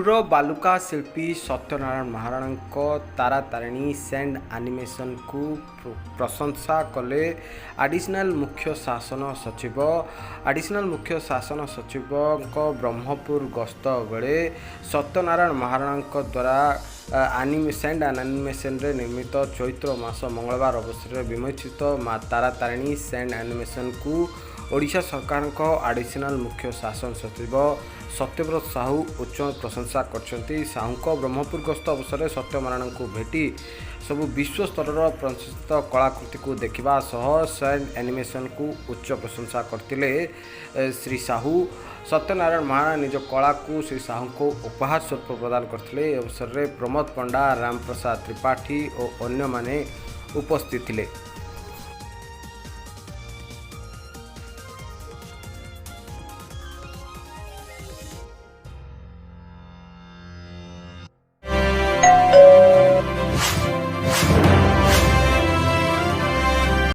क्रूर बालुका शिल्पी Satyanarayan Maharana Taratarini sand animation को प्रशंसा कले एडिशनल मुख्य शासन सचिव ब्रह्मपुर गस्त बेले सत्यनारायण महाराणा द्वारा सैंड एनिमेशन रे निर्मित चैत्र मास मंगलवार अवसर में विमोचित माँ तारातारिणी सैंड एनिमेशन को ओडिशा सरकार एडिशनल मुख्य शासन सचिव सत्यव्रत साहू उच्च प्रशंसा करछंती। साहू ब्रह्मपुर गस्त अवसर में सत्यनारायण को भेटी सबु विश्व स्तर प्रसिद्ध कलाकृति को देखा सह सैंड एनिमेशन को उच्च प्रशंसा करते। श्री साहू सत्यनारायण महाराणा निज कला को श्री साहू को उपहार स्वरूप प्रदान करते। अवसर में प्रमोद पंडा, राम प्रसाद त्रिपाठी और अन्य माने उपस्थित थिले।